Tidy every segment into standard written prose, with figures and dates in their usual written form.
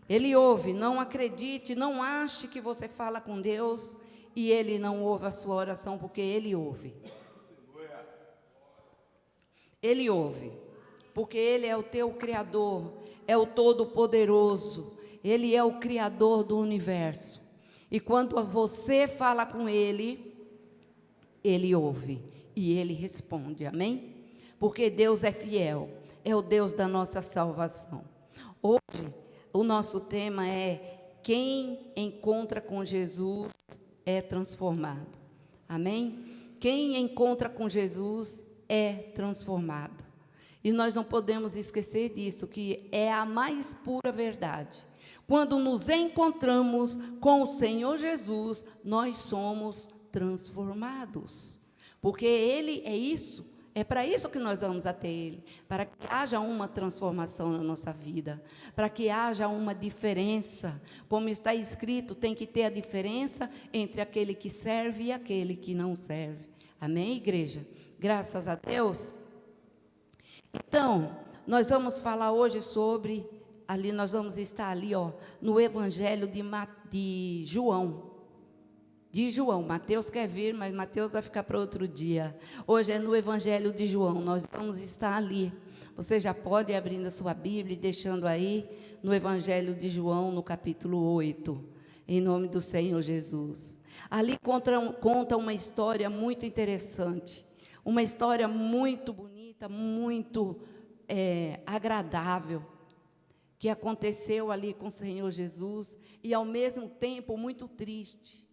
Ele ouve. Não acredite, não ache que você fala com Deus e Ele não ouve a sua oração, porque Ele ouve. Ele ouve, porque Ele é o teu Criador, é o Todo-Poderoso, Ele é o Criador do universo. E quando você fala com Ele, Ele ouve e Ele responde, amém? Porque Deus é fiel, é o Deus da nossa salvação. Hoje, o nosso tema é: quem encontra com Jesus é transformado, amém? Quem encontra com Jesus é transformado. E nós não podemos esquecer disso, que é a mais pura verdade. Quando nos encontramos com o Senhor Jesus, nós somos transformados. Porque Ele é isso, é para isso que nós vamos até Ele, para que haja uma transformação na nossa vida, para que haja uma diferença. Como está escrito, tem que ter a diferença entre aquele que serve e aquele que não serve. Amém, igreja? Graças a Deus. Então, nós vamos falar hoje sobre, nós vamos estar ali, no Evangelho de João. De João, Mateus quer vir, mas Mateus vai ficar para outro dia. Hoje é no Evangelho de João, nós vamos estar ali. Você já pode ir abrindo a sua Bíblia e deixando aí no Evangelho de João, no capítulo 8, em nome do Senhor Jesus. Ali conta uma história muito interessante, uma história muito bonita, muito agradável, que aconteceu ali com o Senhor Jesus, e ao mesmo tempo muito triste.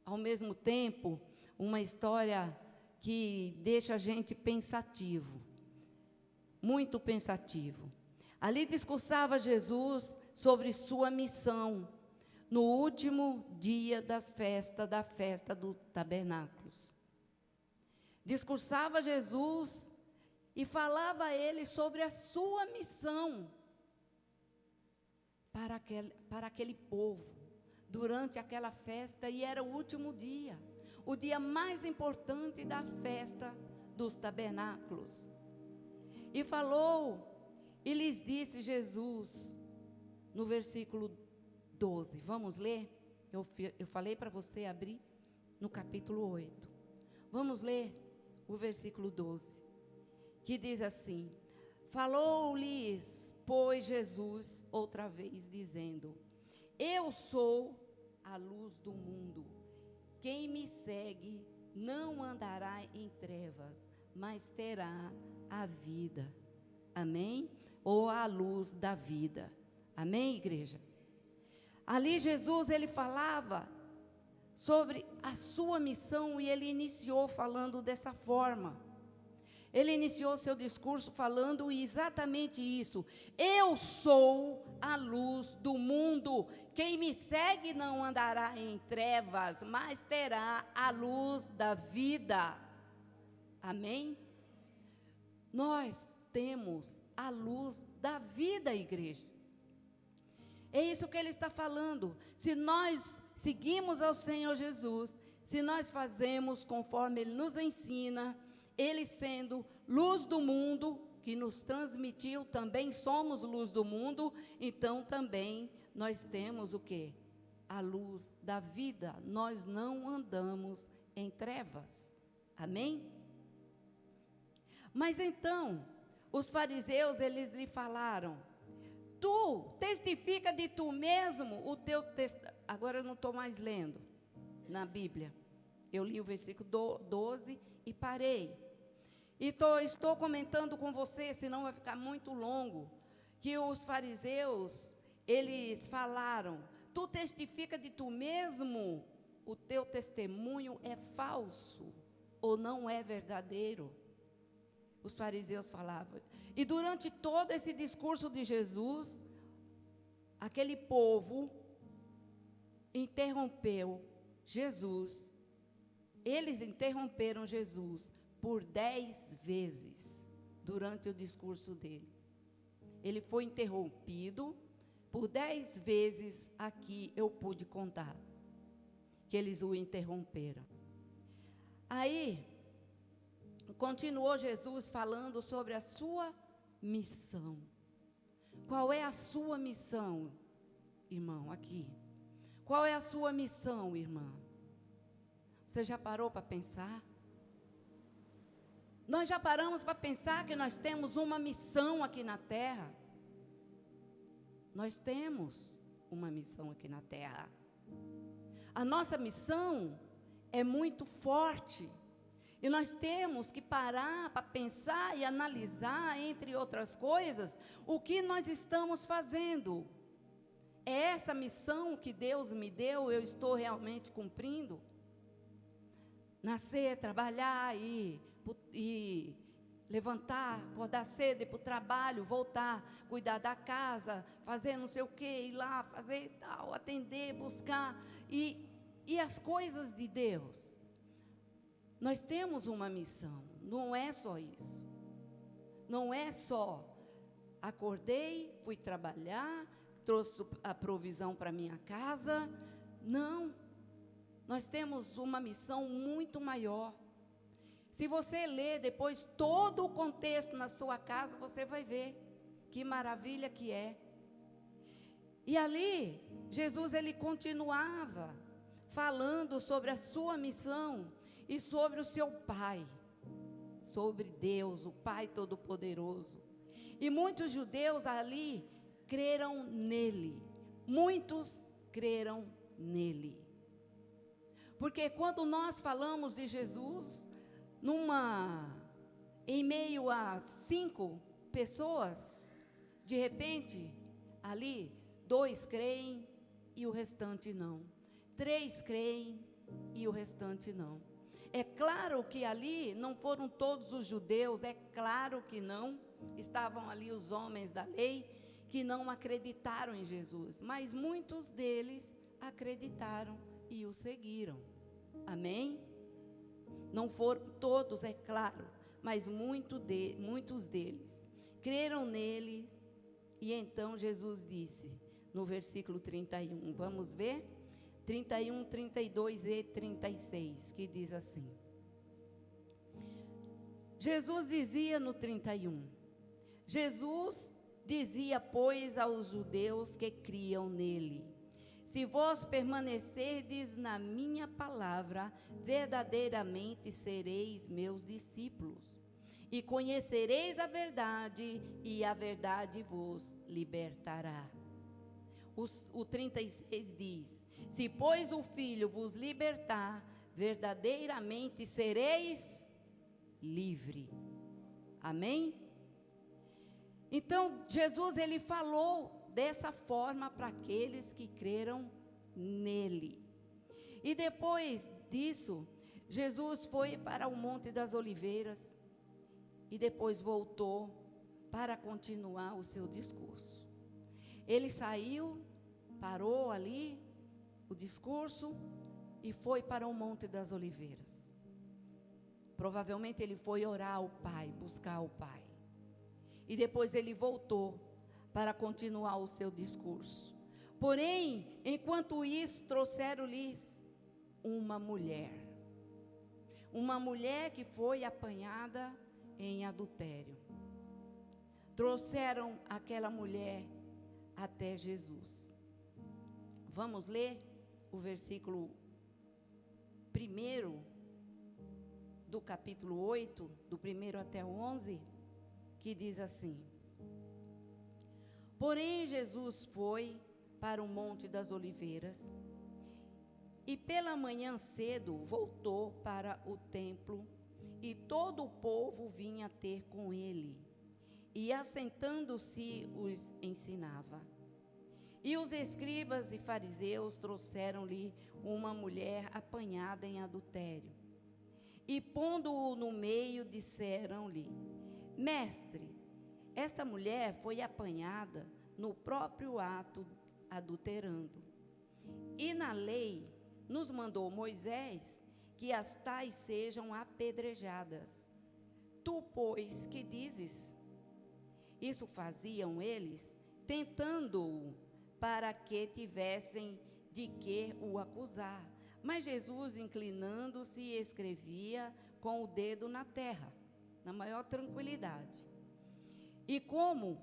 Ao mesmo tempo, uma história que deixa a gente pensativo, muito pensativo. Ali discursava Jesus sobre sua missão, no último dia da festa dos tabernáculos. Discursava Jesus e falava a ele sobre a sua missão para aquele povo, durante aquela festa, e era o último dia, o dia mais importante da festa dos tabernáculos. E falou, e lhes disse Jesus, no versículo 12, vamos ler? Eu falei para você abrir no capítulo 8. Vamos ler o versículo 12, que diz assim: falou-lhes, pois, Jesus outra vez, dizendo: eu sou a luz do mundo. Quem me segue não andará em trevas, mas terá a vida. Amém? Ou a luz da vida. Amém, igreja? Ali Jesus, ele falava sobre a sua missão, e ele iniciou falando dessa forma. Ele iniciou seu discurso falando exatamente isso: eu sou a luz do mundo. Quem me segue não andará em trevas, mas terá a luz da vida. Amém? Nós temos a luz da vida, igreja. É isso que ele está falando. Se nós seguimos ao Senhor Jesus, se nós fazemos conforme ele nos ensina, ele sendo luz do mundo, que nos transmitiu, também somos luz do mundo, então também nós temos o quê? A luz da vida. Nós não andamos em trevas. Amém? Mas então, os fariseus, eles lhe falaram: tu testifica de tu mesmo o teu Agora eu não estou mais lendo na Bíblia. Eu li o versículo 12 e parei. E estou comentando com você, senão vai ficar muito longo, que os fariseus, eles falaram: tu testifica de tu mesmo, o teu testemunho é falso, ou não é verdadeiro. Os fariseus falavam. E durante todo esse discurso de Jesus, aquele povo interrompeu Jesus. Eles interromperam Jesus por 10 vezes durante o discurso dele. Ele foi interrompido por 10 vezes. Aqui eu pude contar que eles o interromperam. Aí continuou Jesus falando sobre a sua missão. Qual é a sua missão? irmão, aqui. Qual é a sua missão, irmã? Você já parou para pensar? Nós já paramos para pensar que nós temos uma missão aqui na terra? Nós temos uma missão aqui na terra. A nossa missão é muito forte. E nós temos que parar para pensar e analisar, entre outras coisas, o que nós estamos fazendo. É essa missão que Deus me deu, eu estou realmente cumprindo? Nascer, trabalhar e levantar, acordar cedo, ir para o trabalho, voltar, cuidar da casa, fazer não sei o quê, ir lá, fazer tal, atender, buscar, e as coisas de Deus. Nós temos uma missão, não é só isso. Não é só acordei, fui trabalhar, trouxe a provisão para minha casa. Não, nós temos uma missão muito maior. Se você ler depois todo o contexto na sua casa, você vai ver que maravilha que é. E ali, Jesus ele continuava falando sobre a sua missão e sobre o seu Pai, sobre Deus, o Pai Todo-Poderoso. E muitos judeus ali creram nele, muitos creram nele. Porque quando nós falamos de Jesus, em meio a 5 pessoas, de repente, ali, 2 creem e o restante não. 3 creem e o restante não. É claro que ali não foram todos os judeus, é claro que não. Estavam ali os homens da lei que não acreditaram em Jesus, mas muitos deles acreditaram e o seguiram. Amém? Não foram todos, é claro, mas muitos deles creram nele. E então Jesus disse, no versículo 31, vamos ver? 31, 32 e 36, que diz assim. Jesus dizia no 31, Jesus dizia, pois, aos judeus que criam nele: se vós permanecerdes na minha palavra, verdadeiramente sereis meus discípulos, e conhecereis a verdade, e a verdade vos libertará. O 36 diz: se, pois, o Filho vos libertar, verdadeiramente sereis livre. Amém? Então, Jesus, ele falou dessa forma para aqueles que creram nele. E depois disso, Jesus foi para o Monte das Oliveiras e depois voltou para continuar o seu discurso. Ele saiu, parou ali o discurso e foi para o Monte das Oliveiras. Provavelmente ele foi orar ao Pai, buscar o Pai. E depois ele voltou para continuar o seu discurso. Porém, enquanto isso, trouxeram-lhes uma mulher que foi apanhada em adultério. Trouxeram aquela mulher até Jesus. Vamos ler o versículo 1 do capítulo 8, do 1 até o 11, que diz assim: porém Jesus foi para o Monte das Oliveiras, e pela manhã cedo voltou para o templo, e todo o povo vinha ter com ele, e assentando-se os ensinava. E os escribas e fariseus trouxeram-lhe uma mulher apanhada em adultério, e pondo-o no meio, disseram-lhe: mestre, esta mulher foi apanhada no próprio ato adulterando. E na lei nos mandou Moisés que as tais sejam apedrejadas. Tu, pois, que dizes? Isso faziam eles, tentando-o, para que tivessem de que o acusar. Mas Jesus, inclinando-se, escrevia com o dedo na terra, na maior tranquilidade. E como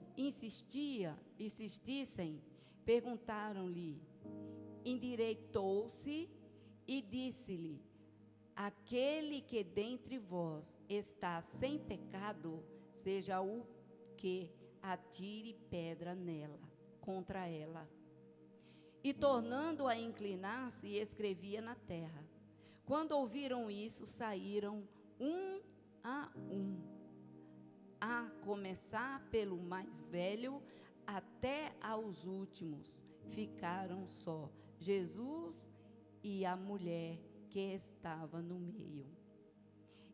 insistissem, Perguntaram-lhe, endireitou-se e disse-lhe: aquele que dentre vós está sem pecado, seja o que atire pedra nela, contra ela. E tornando a inclinar-se, escrevia na terra. Quando ouviram isso, saíram um, a começar pelo mais velho até aos últimos. Ficaram só Jesus e a mulher que estava no meio.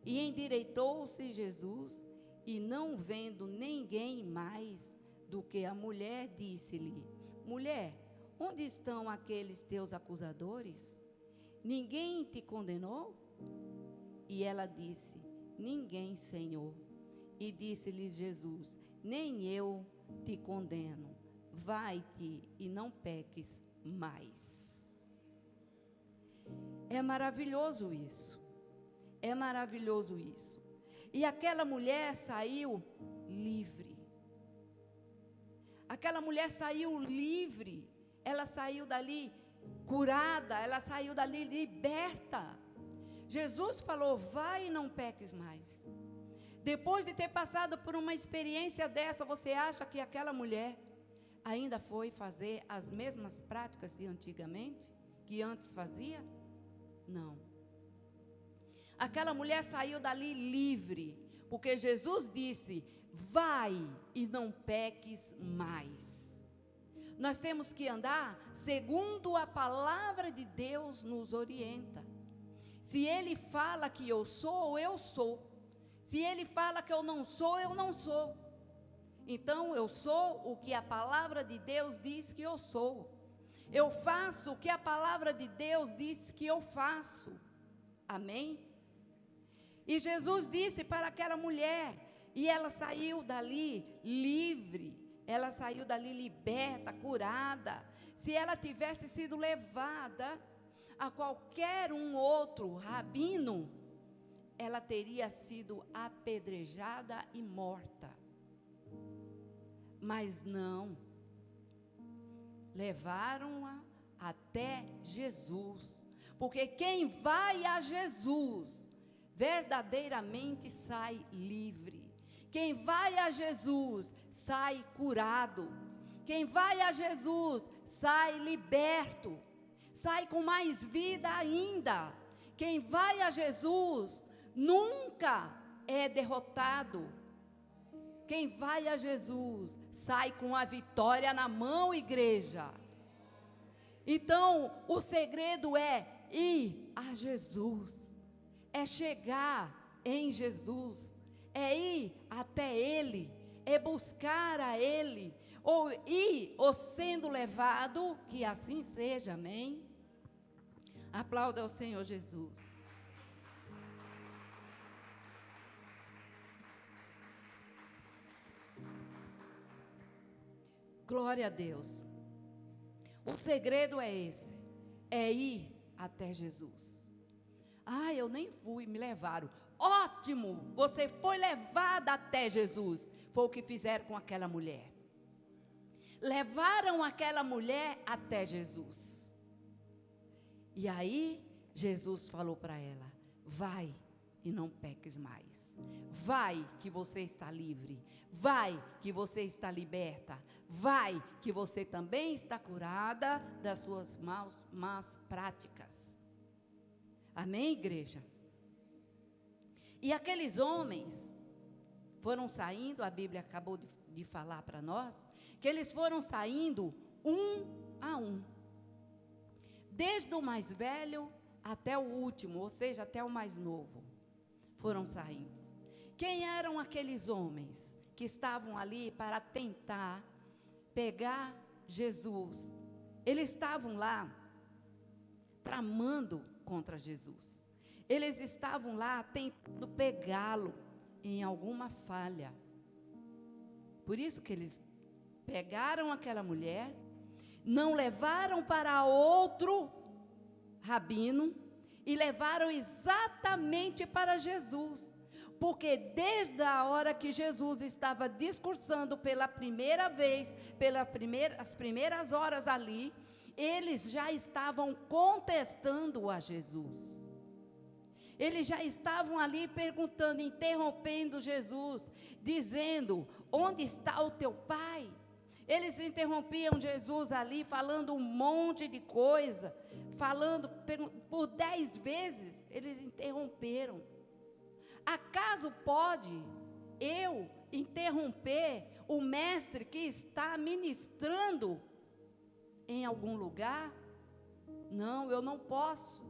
E endireitou-se Jesus, e não vendo ninguém mais do que a mulher, disse-lhe: mulher, onde estão aqueles teus acusadores? Ninguém te condenou? E ela disse: ninguém, Senhor. E disse-lhes Jesus: nem eu te condeno. Vai-te e não peques mais. É maravilhoso isso. É maravilhoso isso. E aquela mulher saiu livre. Aquela mulher saiu livre. Ela saiu dali curada, ela saiu dali liberta. Jesus falou: vai e não peques mais. Depois de ter passado por uma experiência dessa, você acha que aquela mulher ainda foi fazer as mesmas práticas de antigamente, que antes fazia? Não. Aquela mulher saiu dali livre, porque Jesus disse: vai e não peques mais. Nós temos que andar segundo a palavra de Deus nos orienta. Se Ele fala que eu sou, eu sou. Se Ele fala que eu não sou, eu não sou. Então eu sou o que a palavra de Deus diz que eu sou. Eu faço o que a palavra de Deus diz que eu faço. Amém? E Jesus disse para aquela mulher, e ela saiu dali livre, ela saiu dali liberta, curada. Se ela tivesse sido levada a qualquer um outro rabino, ela teria sido apedrejada e morta. Mas não, levaram-a até Jesus, porque quem vai a Jesus verdadeiramente sai livre. Quem vai a Jesus sai curado. Quem vai a Jesus sai liberto, sai com mais vida ainda. Quem vai a Jesus nunca é derrotado. Quem vai a Jesus sai com a vitória na mão, igreja. Então, o segredo é ir a Jesus, é chegar em Jesus, é ir até Ele, é buscar a Ele, ou ir ou sendo levado, que assim seja, amém? Aplauda ao Senhor Jesus. Glória a Deus. O segredo é esse, é ir até Jesus. Ah, eu nem fui, me levaram. Ótimo, você foi levada até Jesus. Foi o que fizeram com aquela mulher. Levaram aquela mulher até Jesus. E aí, Jesus falou para ela: vai e não peques mais. Vai que você está livre. Vai que você está liberta. Vai que você também está curada das suas más práticas. Amém, igreja? E aqueles homens foram saindo, a Bíblia acabou de falar para nós, que eles foram saindo um a um. Desde o mais velho até o último, ou seja, até o mais novo, foram saindo. Quem eram aqueles homens que estavam ali para tentar pegar Jesus? Eles estavam lá tramando contra Jesus. Eles estavam lá tentando pegá-lo em alguma falha. Por isso que eles pegaram aquela mulher, não levaram para outro rabino e levaram exatamente para Jesus. Porque desde a hora que Jesus estava discursando pela primeira vez, as primeiras horas ali, eles já estavam contestando a Jesus. Eles já estavam ali perguntando, interrompendo Jesus, dizendo: onde está o teu pai? Eles interrompiam Jesus ali, falando um monte de coisa, por 10 vezes, eles interromperam. Acaso pode eu interromper o mestre que está ministrando em algum lugar? Não, eu não posso.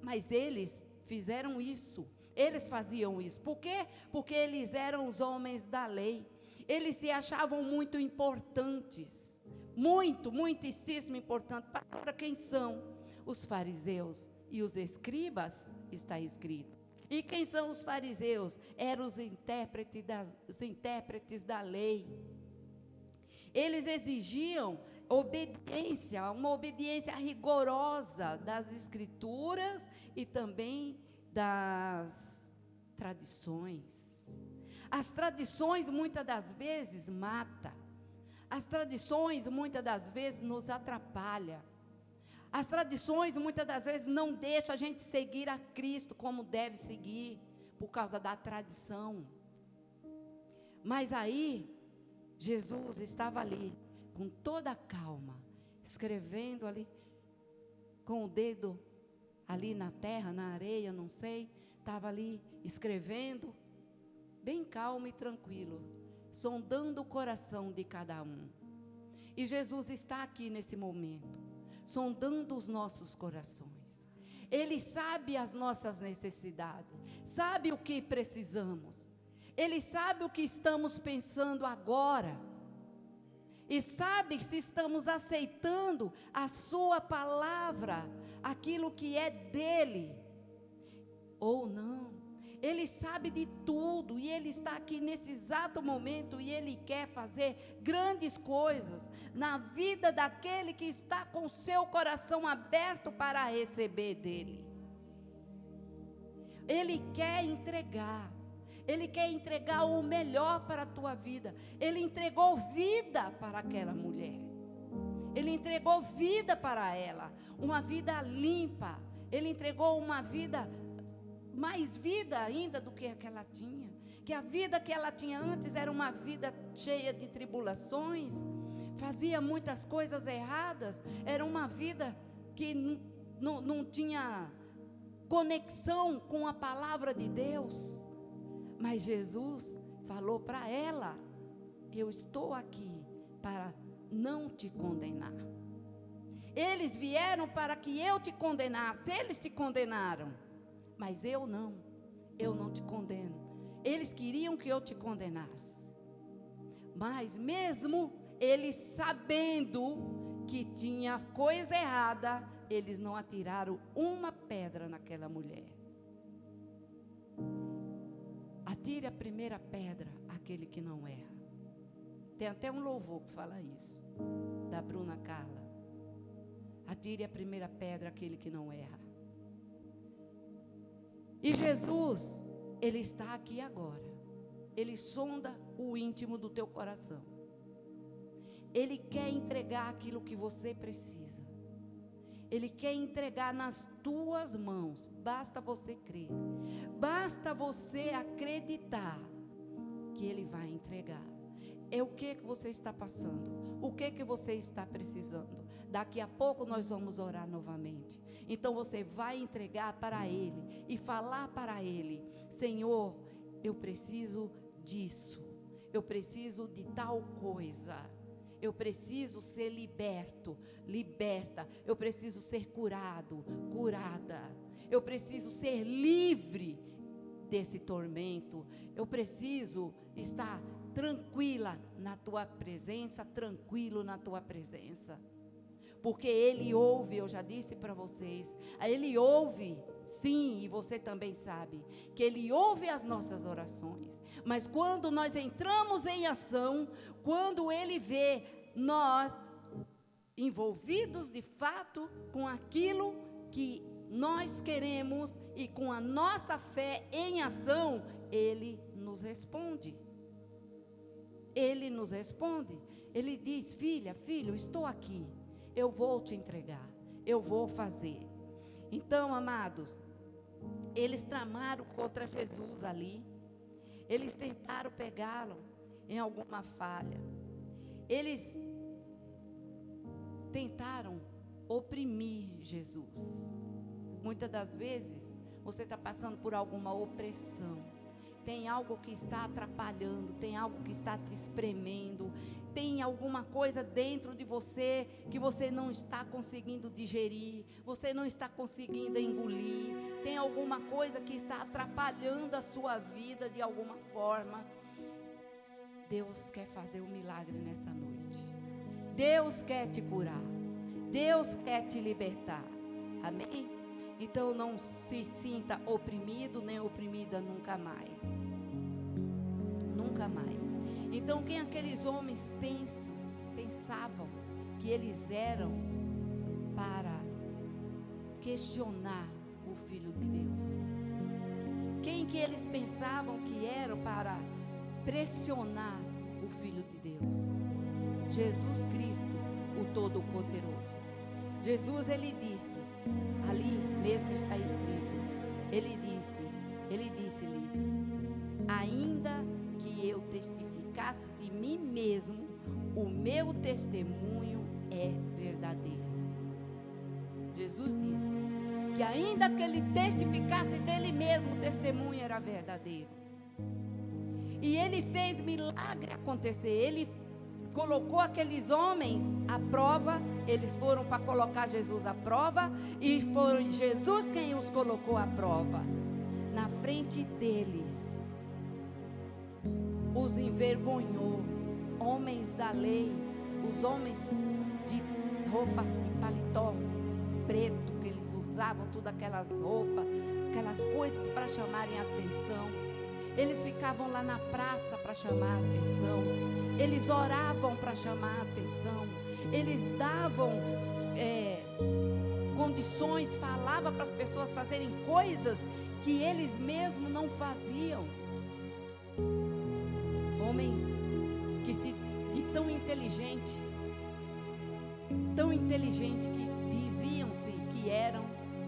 Mas eles fizeram isso, eles faziam isso. Por quê? Porque eles eram os homens da lei. Eles se achavam muito importantes, muitíssimo importantes. Para quem são? Os fariseus e os escribas, está escrito. E quem são os fariseus? Eram os intérpretes da lei. Eles exigiam obediência, uma obediência rigorosa das escrituras e também das tradições. As tradições muitas das vezes matam. As tradições muitas das vezes nos atrapalham. As tradições muitas das vezes não deixam a gente seguir a Cristo como deve seguir, por causa da tradição. Mas aí, Jesus estava ali, com toda a calma, escrevendo ali, com o dedo ali na terra, na areia, não sei, estava ali escrevendo, bem calmo e tranquilo, sondando o coração de cada um. E Jesus está aqui nesse momento, sondando os nossos corações. Ele sabe as nossas necessidades, sabe o que precisamos, Ele sabe o que estamos pensando agora, e sabe se estamos aceitando a sua palavra, aquilo que é dele, ou não. Ele sabe de tudo, e Ele está aqui nesse exato momento, e Ele quer fazer grandes coisas na vida daquele que está com seu coração aberto para receber dEle. Ele quer entregar o melhor para a tua vida. Ele entregou vida para aquela mulher, Ele entregou vida para ela, uma vida limpa. Ele entregou uma vida, mais vida ainda do que aquela tinha, que a vida que ela tinha antes era uma vida cheia de tribulações, fazia muitas coisas erradas, era uma vida que não tinha conexão com a palavra de Deus. Mas Jesus falou para ela: eu estou aqui para não te condenar. Eles vieram para que eu te condenasse, eles te condenaram, mas eu não te condeno. Eles queriam que eu te condenasse, mas mesmo eles sabendo que tinha coisa errada, eles não atiraram uma pedra naquela mulher. Atire a primeira pedra aquele que não erra. Tem até um louvor que fala isso, da Bruna Carla. Atire a primeira pedra aquele que não erra. E Jesus, Ele está aqui agora. Ele sonda o íntimo do teu coração. Ele quer entregar aquilo que você precisa. Ele quer entregar nas tuas mãos. Basta você crer. Basta você acreditar que Ele vai entregar. É o que você está passando? O que você está precisando? Daqui a pouco nós vamos orar novamente. Então você vai entregar para Ele e falar para Ele: Senhor, eu preciso disso. Eu preciso de tal coisa. Eu preciso ser liberta. Eu preciso ser curado, curada. Eu preciso ser livre desse tormento. Eu preciso estar tranquila na tua presença, tranquilo na tua presença. Porque Ele ouve, eu já disse para vocês, Ele ouve, sim, e você também sabe, que Ele ouve as nossas orações. Mas quando nós entramos em ação, quando Ele vê nós envolvidos de fato com aquilo que nós queremos e com a nossa fé em ação, Ele nos responde. Ele nos responde. Ele diz: filha, filho, estou aqui. Eu vou te entregar. Eu vou fazer. Então, amados, eles tramaram contra Jesus ali. Eles tentaram pegá-lo em alguma falha. Eles tentaram oprimir Jesus. Muitas das vezes, você está passando por alguma opressão. Tem algo que está atrapalhando, tem algo que está te espremendo, tem alguma coisa dentro de você que você não está conseguindo digerir, você não está conseguindo engolir, tem alguma coisa que está atrapalhando a sua vida de alguma forma. Deus quer fazer um milagre nessa noite. Deus quer te curar. Deus quer te libertar. Amém? Então não se sinta oprimido nem oprimida nunca mais. Nunca mais. Então quem aqueles homens pensavam que eles eram para questionar o Filho de Deus? Quem que eles pensavam que eram para pressionar o Filho de Deus? Jesus Cristo, o Todo-Poderoso. Jesus, ele disse, ali mesmo está escrito, ele disse-lhes: ainda que eu testificasse de mim mesmo, o meu testemunho é verdadeiro. Jesus disse que ainda que ele testificasse dele mesmo, o testemunho era verdadeiro. E ele fez milagre acontecer. Ele colocou aqueles homens à prova. Eles foram para colocar Jesus à prova, e foi Jesus quem os colocou à prova. Na frente deles, os envergonhou. Homens da lei, os homens de roupa, de paletó preto, que eles usavam todas aquelas roupas, aquelas coisas para chamarem a atenção. Eles ficavam lá na praça para chamar a atenção. Eles oravam para chamar a atenção. Eles davam condições, falavam para as pessoas fazerem coisas que eles mesmos não faziam. Homens que de tão inteligente que diziam-se que eram,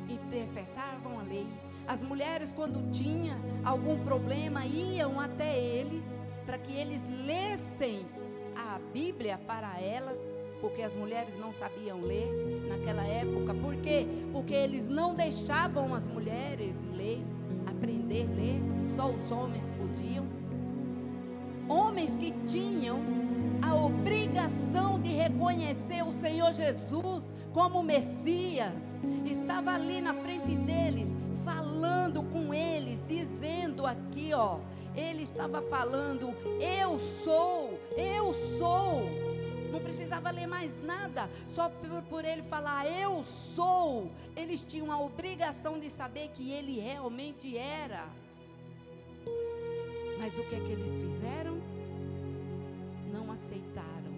interpretavam a lei. As mulheres, quando tinham algum problema, iam até eles para que eles lessem a Bíblia para elas, porque as mulheres não sabiam ler naquela época. Por quê? Porque eles não deixavam as mulheres aprender a ler, só os homens podiam. Homens que tinham a obrigação de reconhecer o Senhor Jesus como Messias, estava ali na frente deles, falando com eles, dizendo aqui, ó, ele estava falando: eu sou. Não precisava ler mais nada, só por ele falar eu sou, eles tinham a obrigação de saber que ele realmente era. Mas o que é que eles fizeram? Não aceitaram.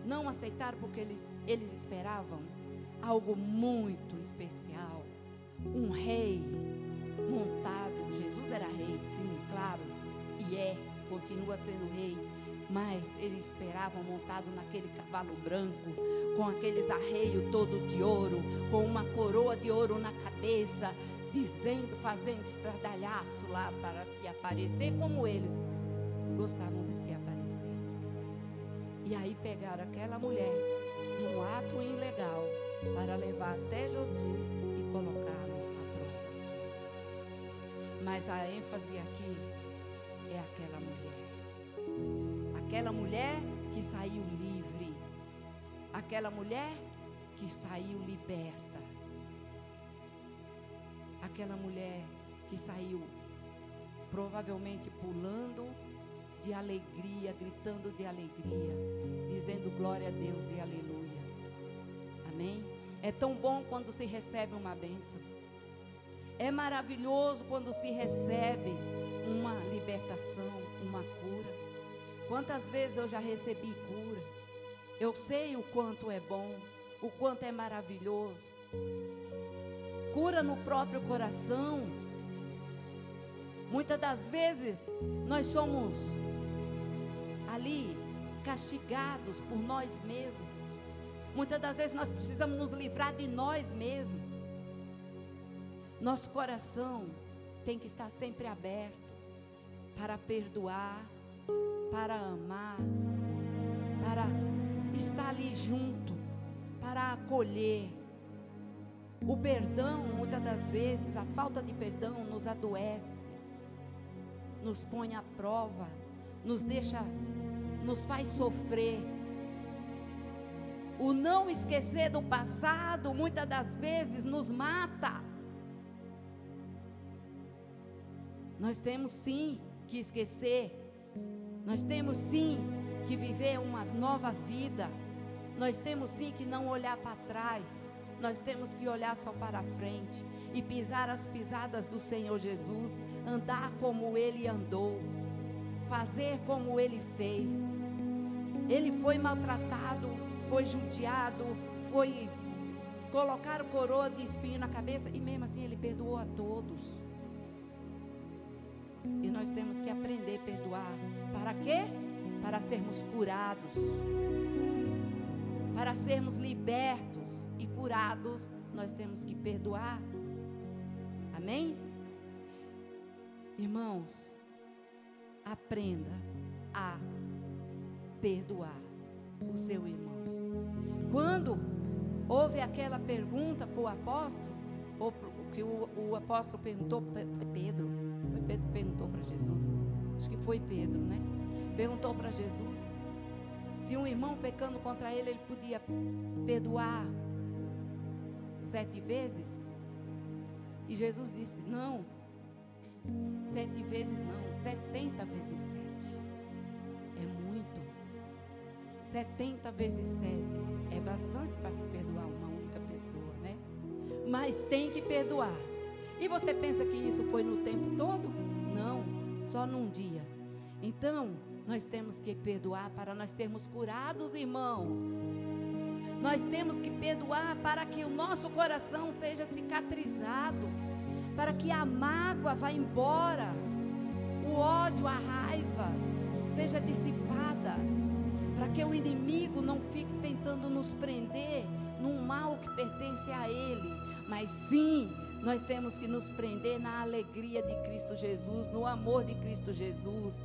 Não aceitaram porque eles esperavam algo muito especial. Um rei montado. Jesus era rei, sim, claro, e continua sendo rei. Mas eles esperavam montado naquele cavalo branco, com aqueles arreios todo de ouro, com uma coroa de ouro na cabeça, fazendo estradalhaço lá para se aparecer como eles gostavam de se aparecer. E aí pegaram aquela mulher num ato ilegal para levar até Jesus e colocá-lo à prova. Mas a ênfase aqui é aquela mulher. Aquela mulher que saiu livre. Aquela mulher que saiu liberta. Aquela mulher que saiu provavelmente pulando de alegria, gritando de alegria, dizendo glória a Deus e aleluia. Amém? É tão bom quando se recebe uma bênção. É maravilhoso quando se recebe uma libertação, uma cura. Quantas vezes eu já recebi cura? Eu sei o quanto é bom, o quanto é maravilhoso. Cura no próprio coração. Muitas das vezes nós somos ali castigados por nós mesmos. Muitas das vezes nós precisamos nos livrar de nós mesmos. Nosso coração tem que estar sempre aberto para perdoar, para amar, para estar ali junto, para acolher. O perdão, muitas das vezes, a falta de perdão nos adoece, nos põe à prova, nos faz sofrer. O não esquecer do passado, muitas das vezes, nos mata. Nós temos sim que esquecer. Nós temos sim que viver uma nova vida. Nós temos sim que não olhar para trás. Nós temos que olhar só para a frente e pisar as pisadas do Senhor Jesus, andar como Ele andou, fazer como Ele fez. Ele foi maltratado, foi judiado, foi colocar o coroa de espinho na cabeça e mesmo assim Ele perdoou a todos. E nós temos que aprender a perdoar. Para quê? Para sermos curados, para sermos libertos e curados, nós temos que perdoar. Amém? Irmãos, aprenda a perdoar o seu irmão. Quando houve aquela pergunta para o apóstolo, ou que o apóstolo perguntou, foi Pedro que perguntou para Jesus, acho que foi Pedro, né? Perguntou para Jesus se um irmão pecando contra ele, ele podia perdoar 7 vezes. E Jesus disse, não, 7 vezes não, 70 vezes 7, é muito. 70 vezes 7 é bastante para se perdoar uma única pessoa, né? Mas tem que perdoar. E você pensa que isso foi no tempo todo? Não, só num dia. Então, nós temos que perdoar para nós sermos curados, irmãos. Nós temos que perdoar para que o nosso coração seja cicatrizado, para que a mágoa vá embora, o ódio, a raiva seja dissipada, para que o inimigo não fique tentando nos prender num mal que pertence a ele, mas sim, nós temos que nos prender na alegria de Cristo Jesus, no amor de Cristo Jesus.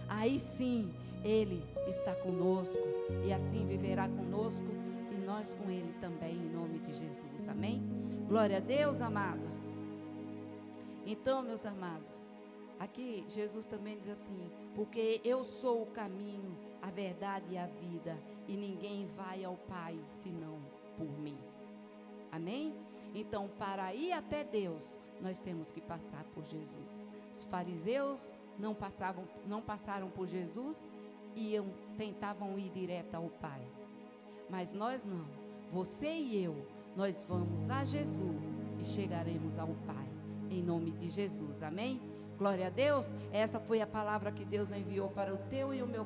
Aí sim, Ele está conosco e assim viverá conosco e nós com Ele também, em nome de Jesus. Amém? Glória a Deus, amados. Então, meus amados, aqui Jesus também diz assim, porque eu sou o caminho, a verdade e a vida, e ninguém vai ao Pai senão por mim. Amém? Então, para ir até Deus, nós temos que passar por Jesus. Os fariseus não passaram por Jesus e tentavam ir direto ao Pai. Mas nós não. Você e eu, nós vamos a Jesus e chegaremos ao Pai. Em nome de Jesus. Amém? Glória a Deus. Essa foi a palavra que Deus enviou para o teu e o meu